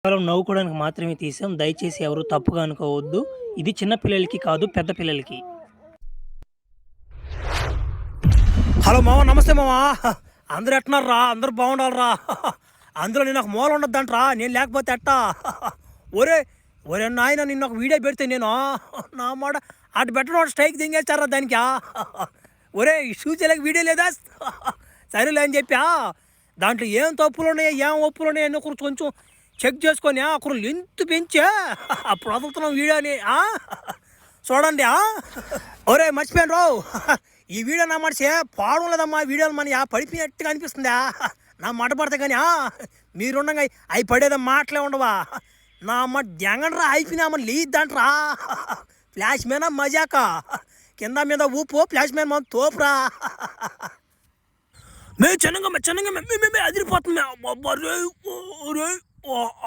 కేవలం నవ్వుకోవడానికి మాత్రమే తీసాం. దయచేసి ఎవరు తప్పుగా అనుకోవద్దు. ఇది చిన్న పిల్లలకి కాదు, పెద్ద పిల్లలకి. హలో మామ, నమస్తే మామ. అందరూ ఎట్టున్నారా? అందరూ బాగుండాలరా? అందులో నేను ఒక మూల ఉండద్దంట్రా, నేను లేకపోతే ఎట్టా? ఒరే ఒరే నాయన, నిన్న ఒక వీడియో పెడితే నేను నా మాట అటు పెట్టడం స్ట్రైక్ దింగేస్తారా దానికి? ఒరే చూసేలాగా వీడియో లేదా? సరేలే అని చెప్పా. దాంట్లో ఏం తప్పులు ఉన్నాయి, ఏం ఒప్పులు ఉన్నాయి అని ఒకరు కొంచెం చెక్ చేసుకొని ఒకరు లెంత్ పెంచే అప్పుడు వదులుతున్నాం వీడియోని. చూడండి. ఒరే మర్చిపోయాను రావు, ఈ వీడియో నా మనిషి పాడం లేదమ్మా. వీడియోలు మన పడిపోయినట్టుగా అనిపిస్తుందా? నా మాట పడతా కానీ మీరుండగా అవి పడేదా మాటలే ఉండవా? నా అమ్మ జంగనరా అయిపోయినామని లేదంటరా. ఫ్లాష్ మీద మజాక, కింద మీద ఊపు, ఫ్లాష్ మీద మనం తోపురా. మే చిన్నగా అదిరిపోతుంది.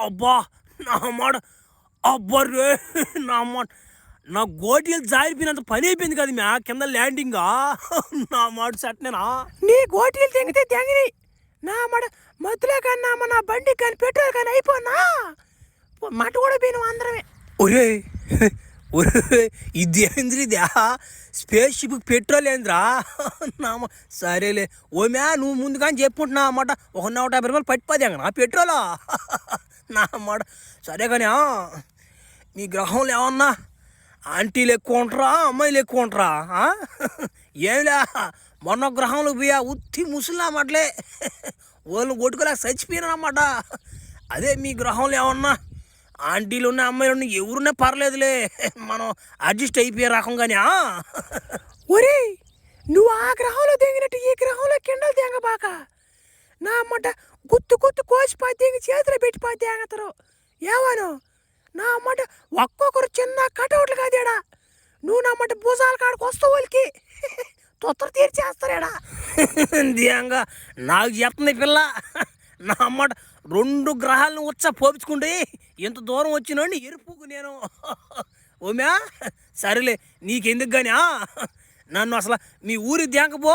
అబ్బా నా మాట, అబ్బా రే నా మాట, నా గోటీలు జారిపోయినంత పని అయిపోయింది కదా మ్యా కింద ల్యాండింగ్. నా మాట సట్నేనా? నీ గోటీలు తెంగితే తెంగిని నా మాట మధ్యలో కన్నా నా బండి కానీ పెట్రోల్ కానీ అయిపోనా మట కూడా పోయినాం అందరమే. ఒరే ఒరే ఇదేంద్ర ఇదా? స్పేస్ షిప్ పెట్రోల్ ఏంద్రా? నా సరేలే ఓ మ్యా, నువ్వు ముందుగానే చెప్పుకుంటున్నా అన్నమాట. 150 రూపాయలు పట్టిపోతే నా పెట్రోలా? నా అన్నమాట. సరే కానీ నీ గ్రహంలో ఏమన్నా ఆంటీలు ఎక్కువ ఉంటారా, అమ్మాయిలు ఎక్కువ ఉంటారా? ఏమిలే, మొన్న గ్రహంలో పోయా ఉత్తి ముసలినామట్లే వాళ్ళు కొట్టుకోలేక చచ్చిపోయినా అన్నమాట. అదే మీ గ్రహంలో ఏమన్నా ఆంటీలు ఉన్న అమ్మాయిలు ఉన్న ఎవరున్నా పర్లేదులే, మనం అడ్జస్ట్ అయిపోయే రకం కానీ. ఒరే నువ్వు ఆ గ్రహంలో తెంగినట్టు ఈ గ్రహంలో కిండలు తెంగబాక. నా అమ్మట గుత్తు గుత్తు కోసిపోయి తెంగి చేతిలో పెట్టిపోయి తెంగతారు. ఏమను నా అమ్మట ఒక్కొక్కరు చిన్న కటౌట్లు కాదేడా. నువ్వు నా అమ్మట భుజాల కాడికి వస్తావు వాళ్ళకి తొత్తరు తీర్చేస్తారేడా. దియంగా నాకు చెప్తుంది పిల్ల. నా అమ్మట 2 గ్రహాలను పోపించుకుంటే ఎంత దూరం వచ్చినోండి ఎరుపుకు నేను. ఓమ్యా సరేలే, నీకెందుకు కానీ నన్ను అసలు మీ ఊరి దింగపో,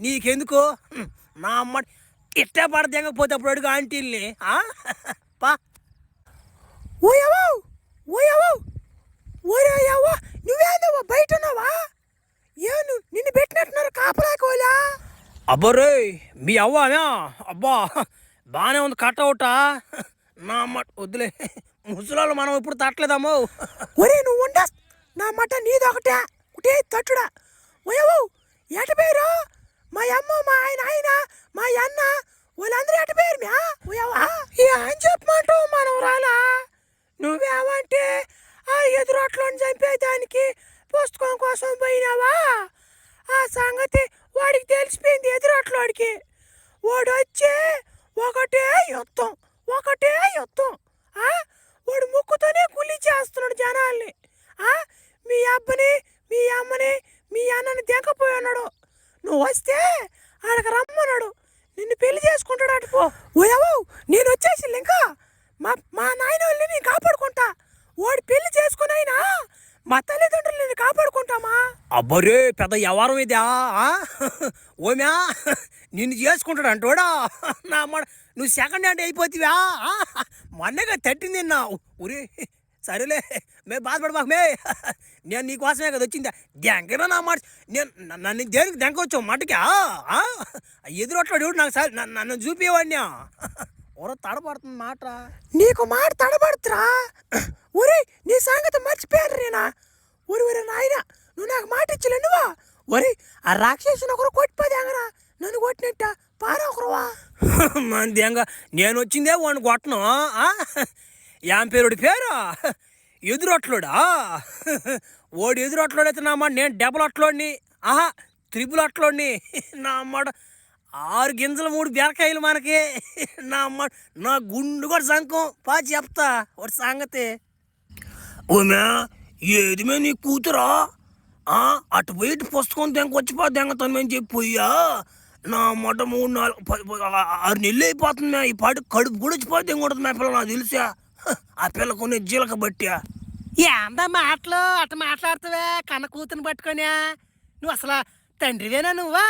నీకెందుకు? నా అమ్మ ఇట్టే పడ దింగకపోతే అప్పుడు అడుగు ఆంటీల్ని. పా ఓయవో ఓయవో ఓరేయవ్వా, నువ్వేందవ్వా బయట ఉన్నావా? ఏను నిన్ను పెట్టినట్టున్నారు కాపలాకోలా? అబ్బరే మీ అవ్వానా? అబ్బా బాగానే ఉంది కట్టవుట. నా అమ్మ వద్దులే, ముసలాళ్ళు మనం ఎప్పుడు తట్టలేదమ్మో. ఒరే నువ్వు ఉండా, నా మట నీదొకటే ఒకటే తట్టుడా. ఓయవో ఎట పేరు? మా అమ్మ, మా ఆయన, మా అన్న వాళ్ళందరూ ఎట పేరు మ్యా? ఓయవా అని చెప్పమంటావు మనం రాలా? నువ్వేమంటే ఆ ఎదురొట్లను చంపేదానికి పుస్తకం కోసం పోయినావా? ఆ సంగతి వాడికి తెలిసిపోయింది. ఎదురొట్లోడికి వాడు వచ్చి ఒకటే యుద్ధం. వాడు ముక్కుతోనే కులి చేస్తున్నాడు జనాల్ని. మీ అబ్బని, మీ అమ్మని, మీ అన్నని దెంకపోయి నువ్వు వస్తే ఆడకి రమ్మన్నాడు, నిన్ను పెళ్లి చేసుకుంటాడు. అటుపో ఓయవో, నేను వచ్చేసి ఇంకా మా నాయన వాళ్ళని నేను కాపాడుకుంటా. వాడు పెళ్లి చేసుకునైనా మా తల్లిదండ్రులు నేను కాపాడుకుంటామా? అబ్బరే పెద్ద వ్యవహారం ఇదా? ఓమ్యా నిన్ను చేసుకుంటాడు అంటోడా? నా అమ్మ నువ్వు సెకండ్ హ్యాండ్ అయిపోతావా? మొన్నగా తట్టింది నా. ఊరే సరేలే, మే బాధపడబాక మే, నేను నీకోసమే కదా వచ్చిందా దెంకరా. నా మాట నేను నన్ను దేనికి దెంకొచ్చావు మటుకా? ఎదురొట్లాడు నాకు సరే నన్ను చూపేవాడినా. ఓరో తడబడుతుంది మాట. నీకు మాట తడబడుతురా? ఒరే నీ సంగతి మర్చిపోయారు నేనా? ఒరే నాయన, నువ్వు నాకు మాట ఇచ్చలే నువ్వా? ఒరే ఆ రాక్షసుని ఒకరు కొట్టిపోదేంగరా, నన్ను కొట్టినట్ట పారా ఒకరువా? మందేంగా నేను వచ్చిందే వాడిని కొట్టను. ఏం పేరుడి పేరు? ఎదురొట్లోడా? వాడు ఎదురొట్లోడైతే నా మాట నేను డబల్ అట్లోడిని, త్రిబుల్ అట్లోడిని. నా అమ్మాడు 6 గింజలు 3 బీరకాయలు మనకి. నా అమ్మ నా గుండు కూడా సంకం పా చెప్తా వాడి సంగతి. ఓమ్యా ఏది మే నీ కూతురా? అటు పోయి పుస్తకం దెంకొచ్చిపో దెంగతామని చెప్పిపోయా. నా మొట్ట 3-4-6 నెలలు అయిపోతుంది. ఈ పాటి కడుపు కూడా వచ్చిపోతే దెంగొడుతుంది మా పిల్ల, నాకు తెలుసా. ఆ పిల్ల కొన్ని జీలక బట్టా. ఏందా మాటలు అట్ట మాట్లాడుతావే కన్న కూతురు పట్టుకొని? నువ్వు అసలు తండ్రివేనా నువ్వా?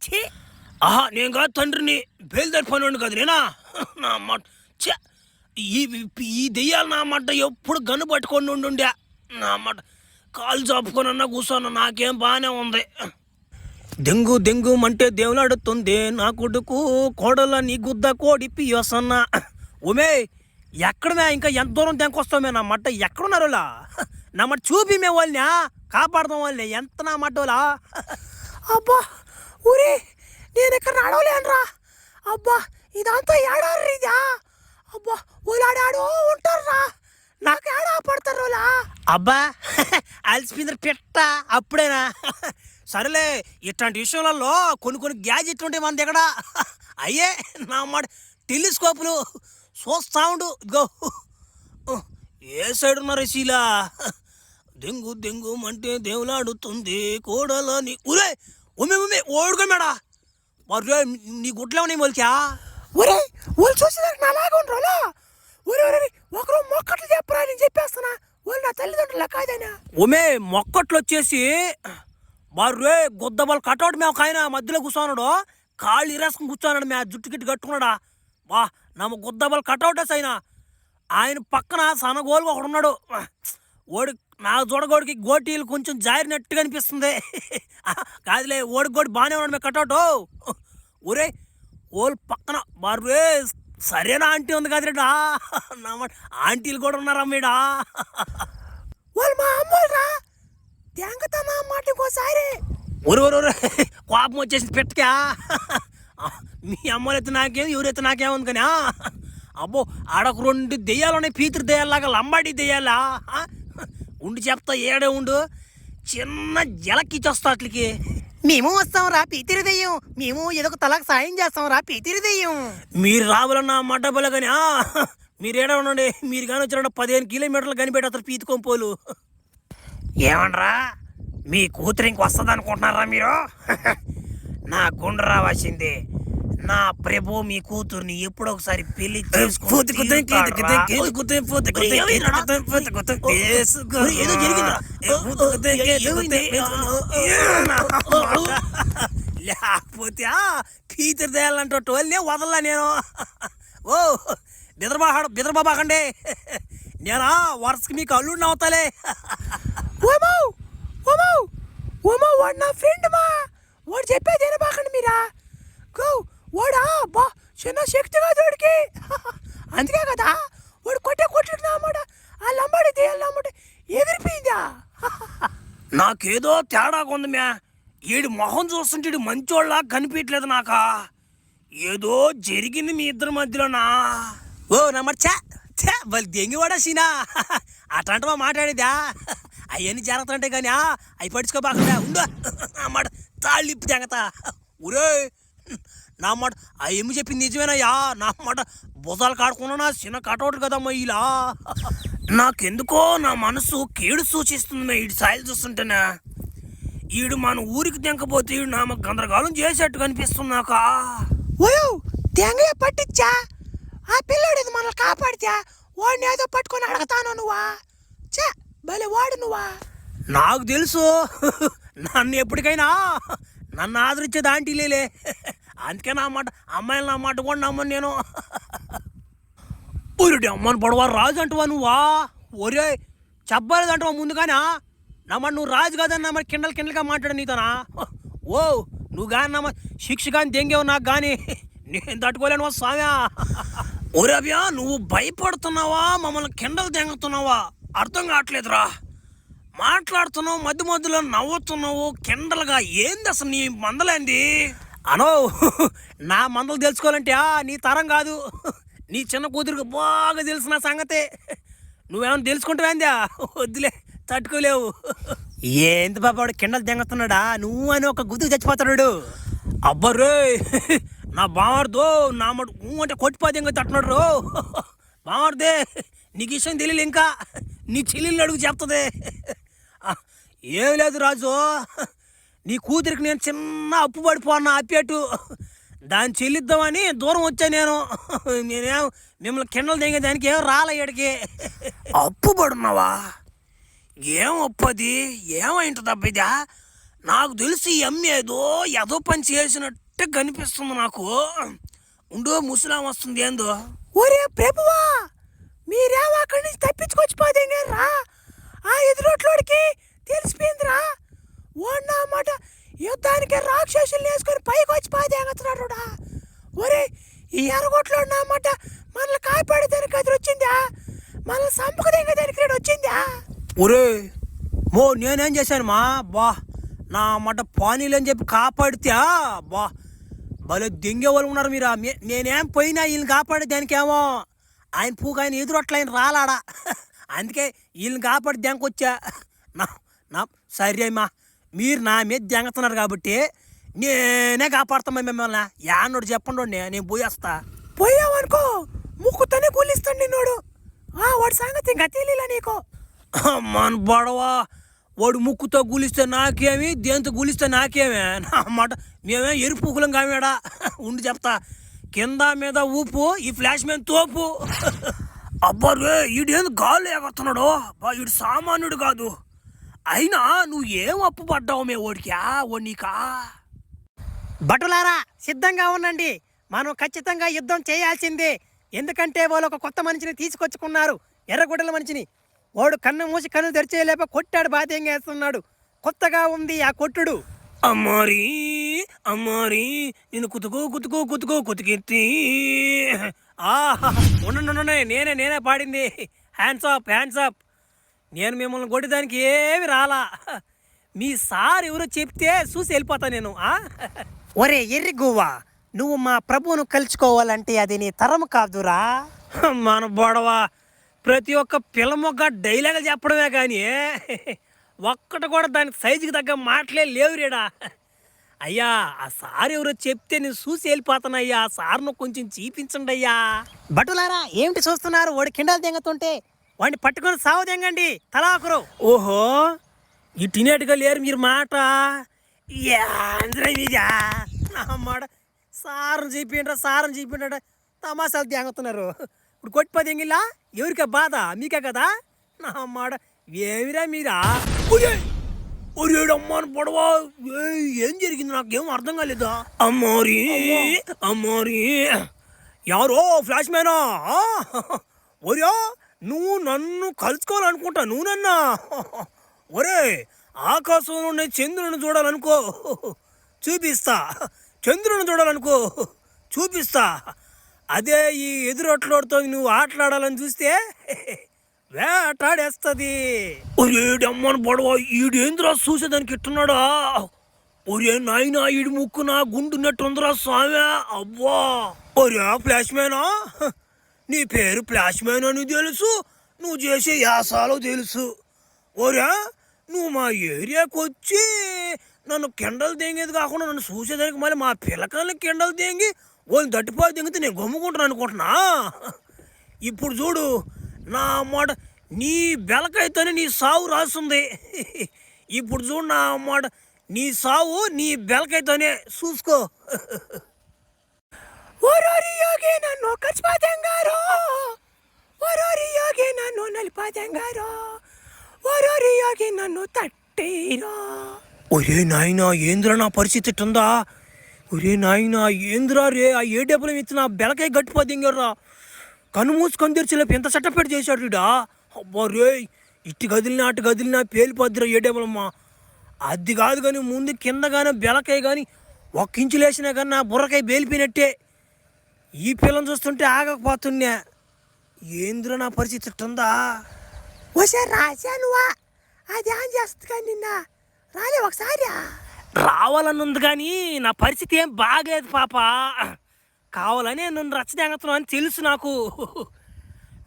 ఛీ నేను కాదు తండ్రిని, బయలుదేరి పని కాదు నేనా? నా మాట ఈ ఈ దెయ్యాలు నా మాట ఎప్పుడు గన్ను పట్టుకొని ఉండుండే నా మాట కాలు చాపుకొని అన్నా కూర్చోను నాకేం బాగానే ఉంది. దెంగు దెంగు అంటే దేవులాడుతుంది నా కొడుకు కోడల నీ గుద్ద కోడి పియోసన్న. ఉమే ఎక్కడమే ఇంకా ఎంత దూరం దెంకొస్తామే నా మట్ట ఎక్కడున్నారు నా మట్ట చూపి మేము వాళ్ళని కాపాడదాం వాళ్ళని ఎంత నా మట్ట వాళ్ళ. అబ్బా ఊరే నేను ఇక్కడ నడవలేనురా. అబ్బా ఇదంతా ఏడారు ఇదా. అబ్బా ఊలాడాడో ఉంటారా నాకు ఏడా పడతారు వాళ్ళ. అబ్బా అలసిపోయింది పెట్ట అప్పుడేనా. సరేలే ఇట్లాంటి విషయాలలో కొన్ని గ్యాజెట్లు ఉంటాయి మన దగ్గర. అయ్యే నా మాట టెలిస్కోపులు చూస్తా ఉండు. ఇదిగో ఏ సైడ్ ఉన్నారు శీలా. దెంగు దెంగు అంటే దేవులాడుతుంది కోడలని. ఉరే ఉమ్మే ఓడుకోమేడా మరి నీ గుడ్లో ఉన్నాయి మొలికా. ఒరే వాళ్ళు చూసేదానికి నా లాగా ఉండరా. ఒరే ఒరే ఒకరు మొక్కట్లు చెప్పరా నేను చెప్పేస్తున్నా. వాళ్ళు నా తల్లిదండ్రులు కాదైనా. ఉమే మొక్కట్లు వచ్చేసి మర్రే గుద్దబల్ కటౌట్ మేము ఆయన మధ్యలో కూర్చోన్నాడు కాళ్ళు ఇరేసుకుని కూర్చోన్నాడు మే జుట్టు గిట్టు కట్టుకున్నాడా. వా నమ్మ గుద్దబల్ కటౌటేస్ ఆయన పక్కన సనగోలు ఒకడు ఉన్నాడు. ఓడి నా చూడగోడికి గోటీలు కొంచెం జారినట్టుగా అనిపిస్తుంది. కాదులే ఓడికి గోడి బాగానే ఉన్నాడు మే కటౌట్. ఒరే ఓళ్ళు పక్కన మర్రే సరేనా ఆంటీ ఉంది కదరేడా నా ఆంటీలు కూడా ఉన్నారా మీడా. వాళ్ళు మా అమ్మరా తెంగతనా మాట ఇంకోసారి. ఒరే కోపం వచ్చేసి పెట్టకా. మీ అమ్మలైతే నాకేం ఎవరైతే నాకేముంది కానీ. అబ్బో ఆడకు 2 దెయ్యాలు ఉన్నాయి పీతృ దెయ్యాలాగా లంబాడి దెయ్యాలా. ఉండి చెప్తా ఏడే ఉండు చిన్న జలకిచ్చొస్తా అట్లకి. మేము వస్తాం రా పీతిరి దెయ్యం. మేము ఏదో ఒక తలకు సాయం చేస్తాం రా పీతిరి దెయ్యం. మీరు రావాలన్నా మడ్డబల కానీ మీరు ఏడా ఉండండి. మీరు కానీ వచ్చిన 15 కిలోమీటర్లు కనిపెట్టేస్తారు పీతుకొంపోలు. ఏమనరా మీ కూతురు ఇంక వస్తుంది అనుకుంటున్నారా మీరు. నా గుండె రావాల్సిందే. నా ప్రభు మీ కూతుర్ని ఎప్పుడో ఒకసారి పెళ్లి లేకపోతే పీతరు తేయాలంటే వాళ్ళనే వదల్లా నేను. ఓ బిదరబాకండి నేనా వరుసకి మీకు అల్లుడిని అవుతాలే. వాడు నా ఫ్రెండ్ మా వాడు చెప్పేది వినబాకండి మీరా. గో వాడా బా చిన్న శక్తిగా దొడికి అందుకే కదా వాడు కొట్టుకున్నా అన్నమాట. ఆ లంబాడి దేయాలన్నమాట ఎగిరిపోయిందా. నాకేదో తేడాగా ఉంది మ్యా. ఈడు మొహం చూస్తుంటే ఈడు మంచోళ్ళ కనిపించలేదు నాకా. ఏదో జరిగింది మీ ఇద్దరి మధ్యలోనా. ఓ నమ్మచ్చా వాళ్ళు దెంగివాడా సీనా అట్లాంటి మాట్లాడేదా. అవన్నీ జరుగుతుంటాయి కానీ అవి పడుచుకోబాకుండా ఉండు అన్నమాట. తాళ్ళు ఇప్పు తెగతా. ఊరే నా మాట ఆ ఏమి చెప్పింది నిజమేనయ్యా. నా మాట భుజాలు కాడుకున్నా చిన్న కటౌట్లు కదమ్మా ఇలా. నాకెందుకో నా మనసు కీడు సూచిస్తుంది ఈడు సాయిలు చూస్తుంటేనే. ఈడు మన ఊరికి తెంకపోతే ఈడు నా గందరగోళం చేసేట్టు కనిపిస్తుంది నాకా. ఓయో తెంగయ్య పట్టించా ఆ పిల్లాడు మనల్ని కాపాడితే వాడిని ఏదో పట్టుకొని అడగతాను నువ్వా. చే భలే వాడు నువ్వా. నాకు తెలుసు నన్ను ఎప్పటికైనా నన్ను ఆదరించేది ఆంటీలేలే. అందుకే నా మాట అమ్మాయిలు నా మాట కూడా నమ్మను నేను. ఊరిటి అమ్మని పడవా రాజు అంటువా నువ్వా. ఒరే చెప్పలేదంటువా ముందుగానే నా మాట నువ్వు రాజు కాదని నా మరి కిండలుగా మాట్లాడ నీతోనా. ఓ నువ్వు కానీ నా శిక్ష కానీ దెంగేవు నాకు కానీ నేను తట్టుకోలేను స్వామ్యా. ఒరేవ్యా నువ్వు భయపడుతున్నావా మమ్మల్ని కిండలు దెంగుతున్నావా అర్థం కావట్లేదురా. మాట్లాడుతున్నావు మధ్యలో నవ్వుతున్నావు కిండలుగా. ఏంది అసలు నీ మందలేంది అనో. నా మందలు తెలుసుకోవాలంటే నీ తరం కాదు. నీ చిన్న కూతురికి బాగా తెలిసిన సంగతే. నువ్వేమన్నా తెలుసుకుంటావేందా. వద్దులే తట్టుకోలేవు. ఏంది బాబాడు కిండలు దెంగుతున్నాడా నువ్వు అని ఒక గుర్తుకు చచ్చిపోతున్నాడు. అబ్బరే నా బావార్దో నా మడు అంటే కొట్టిపోతే తట్టున్నాడు రో. బావార్దే నీకు విషయం తెలియదు ఇంకా నీ చెల్లెళ్ళు అడుగు చెప్తుంది. ఏం లేదు రాజు నీ కూతురికి నేను చిన్న అప్పు పడిపోన్నా అప్పేటు దాన్ని చెల్లిద్దామని దూరం వచ్చా నేను. నేనేం మిమ్మల్ని కిండలు దిగేదానికి ఏం రాలే ఇక్కడికి. అప్పు పడున్నావా ఏం అప్పది ఏమైంటుంది అబ్బిదా. నాకు తెలిసి ఏదో పని చేసినట్టే కనిపిస్తుంది నాకు. ఉండు ముసలాం వస్తుంది ఏందో. ఒరే ప్రభువా మీరేమో అక్కడి నుంచి తప్పించుకొచ్చిపోదేంగారా ఆ ఎదురోట్లోడికి తెలిసిపోయిందిరా ఓడినా అన్నమాట యుద్ధానికి రాక్షసులు వేసుకొని పైకి వచ్చి పాదేస్తున్నాడుడా ఒరే ఈ ఎరగొట్లో అన్నమాట మనల్ని కాపాడేదానికి అది వచ్చిందా మనల్ని సంపకదేగా దానికి రేడు వచ్చిందా ఒరే మో నేనేం చేశాను మా బా నా మాట పానీలని చెప్పి కాపాడితే బా భలే దెంగే వాళ్ళు ఉన్నారు మీరు నేనేం పోయినా వీళ్ళని కాపాడేదానికేమో ఆయన పూగా ఆయన ఎదురొట్ల ఆయన రాలాడా అందుకే వీళ్ళని కాపాడి దెంకొచ్చా నా సరే అమ్మా మీరు నా మీద దెంగతున్నారు కాబట్టి నేనే కాపాడుతామా మిమ్మల్ని యాన్నోడు చెప్పండి నేను పోయేస్తా పోయావనుకో ముక్కుతోనే కూలిస్తాడు నిన్నోడు వాడి సంగతి ఇంకా తెలియలా నీకు మన బడవా వాడు ముక్కుతో గులిస్తే నాకేమి దేంతో గులిస్తే నాకేమే నా మాట మేమే ఎరుపుకులం కామేడా ఉండి చెప్తా కింద మీద ఊపు ఈ ఫ్లాష్ మ్యాన్ తోపు అబ్బా రే ఈడేందు గాలు ఎగొస్తున్నాడు బా ఈడు సామాన్యుడు కాదు అయినా నువ్వు ఏం అప్పు పడ్డావు మే ఓడికా ఓ నీకా భటులారా సిద్ధంగా ఉండండి మనం ఖచ్చితంగా యుద్ధం చేయాల్సిందే ఎందుకంటే వాళ్ళు ఒక కొత్త మనిషిని తీసుకొచ్చుకున్నారు ఎర్రగొడ్డల మనిషిని వాడు కన్ను మూసి కన్ను తెరిచేలేప కొట్టాడు బాధ్యంగా వేస్తున్నాడు కొత్తగా ఉంది ఆ కొట్టుడు అమ్మారి అమ్మారి నేను కుతుకెత్తి ఉండండి నేనే పాడింది హ్యాండ్స్ అప్ నేను మిమ్మల్ని కొట్టడానికి ఏమి రాలా మీ సార్ ఎవరో చెప్తే చూసి వెళ్ళిపోతా నేను ఒరే ఎర్రి గువ్వా నువ్వు మా ప్రభువును కలుసుకోవాలంటే అది నీ తరం కాదురా మన బొడవా ప్రతి ఒక్క పిల్లమొగ్గ డైలాగులు చెప్పడమే కానీ ఒక్కటి కూడా దానికి సైజుకి తగ్గ మాటలే లేవు రేడా అయ్యా ఆ సార్ ఎవరో చెప్తే నేను చూసి వెళ్ళిపోతానయ్యా ఆ సార్ను కొంచెం చూపించండి అయ్యా భటులారా ఏమిటి చూస్తున్నారు వాడు కిండాలు దెంగతుంటే వాడిని పట్టుకొని సావు దెంగండి తలా ఒకరు ఓహో ఇటునేటుగా లేరు మీరు మాట మాట సారం చెప్పిండ్రా తమాషాలు దెంగుతున్నారు ఇప్పుడు కొట్టిపోతే ఎంగిల్లా ఎవరికా బాధ మీకే కదా నా మాట ఏమిరా మీరా అమ్మాను పొడవా ఏం జరిగింది నాకేం అర్థం కాలేదా అమ్మారి ఎవరో ఫ్లాష్ మ్యానా ఒరే నువ్వు నన్ను కలుసుకోవాలనుకుంటా నువ్వు నన్నా ఒరే ఆకాశంలో నేను చంద్రుని చూడాలనుకో చూపిస్తా చూపిస్తా అదే ఈ ఎదురొట్లాడుతో నువ్వు ఆటలాడాలని చూస్తే వేటాడేస్తుంది ఒరేడమ్మని పడవ ఈడేంద్రా చూసేదానికి ఎట్టున్నాడా ఒరే నాయనా ఈడు ముక్కు నా గుండున్నట్టుందిరా స్వామి అబ్బా ఒరే ఫ్లాష్ మ్యానా నీ పేరు ఫ్లాష్ మ్యాన్ అని తెలుసు నువ్వు చేసే యాసాలో తెలుసు ఒరే నువ్వు మా ఏరియాకి వచ్చి నన్ను కెండలు దెంగేది కాకుండా నన్ను చూసేదానికి మళ్ళీ మా పిల్లకాయలు కెండలు దెంగి వాళ్ళు దట్టిపోయి దెంగితే నేను గమ్ముకుంటాను అనుకుంటున్నా ఇప్పుడు చూడు నా మాట నీ బెలకైతేనే నీ సావు రాస్తుంది ఇప్పుడు చూడు నా మాట నీ సావు నీ బెలకైతేనే చూసుకో నన్ను కచ్చిపోతాంగారు నన్ను నలిపోతాంగారు నన్ను తట్టేరా ఒరే నాయనా ఏంద్రా నా పరిస్థితి ఇట్టుందా ఒరే నాయనా ఏంద్రా రే ఆ ఏ డబ్బులు ఇచ్చిన బెలకాయ గట్టిపోదింగర్రా కన్ను మూసుకొని తెరిచిలేపు ఎంత చట్టపేట చేశాడు రీడా అబ్బా రే ఇటు కదిలినా పేలిపోద్దిరా ఏ డబ్బులమ్మా అది కాదు కానీ ముందు కింద కానీ బెలకాయ కానీ ఒక్క ఇంచు లేచినా కానీ నా బుర్రకాయ పేలిపోయినట్టే ఈ పిల్లని చూస్తుంటే ఆగకపోతున్నా ఏంద్రా నా పరిస్థితి ఇట్టుందా ఓసే రాశానువా అది ఆన్ చేస్తుంది నిన్న రాలే ఒకసారి రావాలని ఉంది కానీ నా పరిస్థితి ఏం బాగలేదు పాప కావాలని నన్ను రచ్చదెంగతున్నావు అని తెలుసు నాకు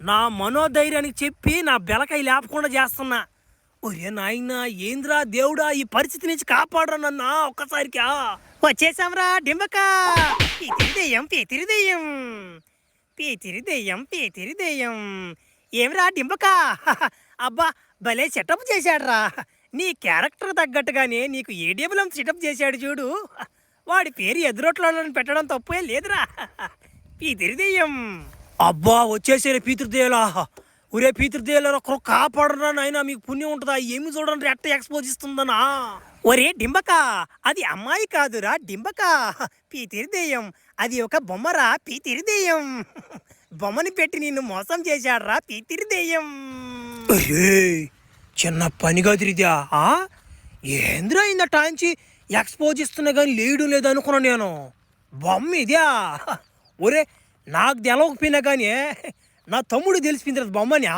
నా మనోధైర్యానికి చెప్పి నా బెలకాయ లేపకుండా చేస్తున్నా ఒరే నాయనా ఏంద్రా దేవుడా ఈ పరిస్థితి నుంచి కాపాడరా నన్ను ఒక్కసారికా వచ్చేసాంరా డింబక పేతిరిదెయ్యం ఏమిరా డింబక అబ్బా భలే సెటప్ చేశాడురా నీ క్యారెక్టర్ తగ్గట్టుగానే నీకు ఏడేబులం సెటప్ చేశాడు చూడు వాడి పేరు ఎదురొట్లని పెట్టడం తప్పే లేదురా పీతిరిదెయ్యం అబ్బా వచ్చేసారే పీతృదేలా ఒరే పీతృదేలా ఒకరు కాపాడరా నాయనా మీకు పుణ్యం ఉంటుందా ఏమి చూడండి ఎట్ట ఎక్స్పోజ్ ఇస్తుందనా ఒరే డింబక అది అమ్మాయి కాదురా డింబక పీతిరిదెయ్యం అది ఒక బొమ్మరా పీతిరిదెయ్యం బొమ్మని పెట్టి నిన్ను మోసం చేశాడ్రా పితిరి దెయ్యం. చిన్న పని గదిరిదా ఏంద్రా ఇంత టాంచి ఎక్స్పోజ్ ఇస్తున్నా కానీ లేడు లేదనుకున్నా నేను. బొమ్మ ఇదా? ఒరే నాకు తెలవకపోయినా కానీ నా తమ్ముడు తెలిసిపోయింది బొమ్మని.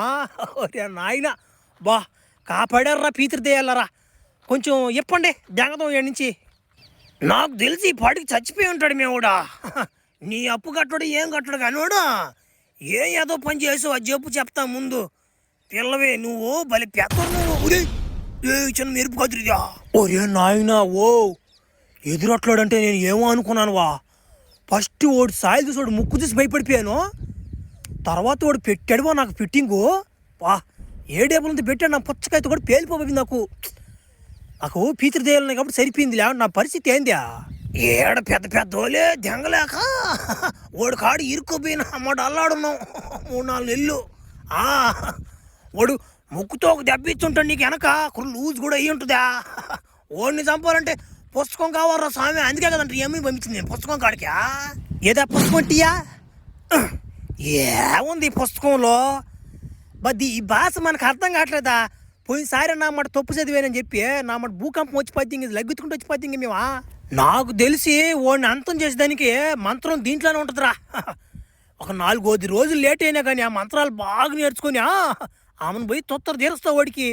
ఒరే నాయన బా కాపాడారా పీతిరిదేయాలరా. కొంచెం ఇప్పండి దెంగదం ఏడు నుంచి. నాకు తెలిసి ఈ పాటికి చచ్చిపోయి ఉంటాడు మేముడా. నీ అప్పు కట్టడు ఏం కట్టడు కానివాడు. ఏదో పని చేసావు అది చెప్పు చెప్తా ముందు. పిల్లవే నువ్వు బలి పెద్దరు నువ్వు. ఒరే ఏ చిన్న మెరుపు కదిరిదా? ఒరే నాయనా ఓ ఎదురట్లాడంటే నేను ఏమో అనుకున్నాను వా. ఫస్ట్ వాడు సాయిల్ చూసి వాడు ముక్కు చూసి భయపడిపోయాను. తర్వాత వాడు పెట్టాడు వా నాకు ఫిట్టింగు. వా ఏ డేబుల్ పెట్టాడు. నా పుచ్చకాయతో కూడా పేలిపోయింది నాకు. నాకు పీతిరి దేయాలని కాబట్టి సరిపోయింది. లేకుంటే నా పరిస్థితి ఏందా? ఏడ పెద్ద పెద్దోలే దెంగలేక వాడు కాడు ఇరుక్కుపోయిన అమ్మడు అల్లాడున్నాం 3-4 నెలలు. వాడు ముక్కుతో ఒక దెబ్బ ఇచ్చుంటాడు నీకు వెనక లూజ్ కూడా అయ్యి ఉంటుందా? వాడిని చంపాలంటే పుస్తకం కావాలరా స్వామి. అందుకే కదంటే ఏమీ పంపించింది నేను పుస్తకం కాడికి. ఏదా పుస్తకం టీయా? ఏముంది ఈ పుస్తకంలో? బద్ది ఈ భాష మనకు అర్థం కావట్లేదా? పోయినసారి నా మాట తప్పు చదివానని చెప్పి నా మాట భూకంపం వచ్చి పద్దింది లగ్గుతుకుంటూ వచ్చి పద్దింది మేమా. నాకు తెలిసి వాడిని అంతం చేసేదానికి మంత్రం దీంట్లోనే ఉంటుందిరా. ఒక 4 రోజులు లేట్ అయినా కానీ ఆ మంత్రాలు బాగా నేర్చుకొని ఆమెను పోయి తొత్తర తీరుస్తావు వాడికి.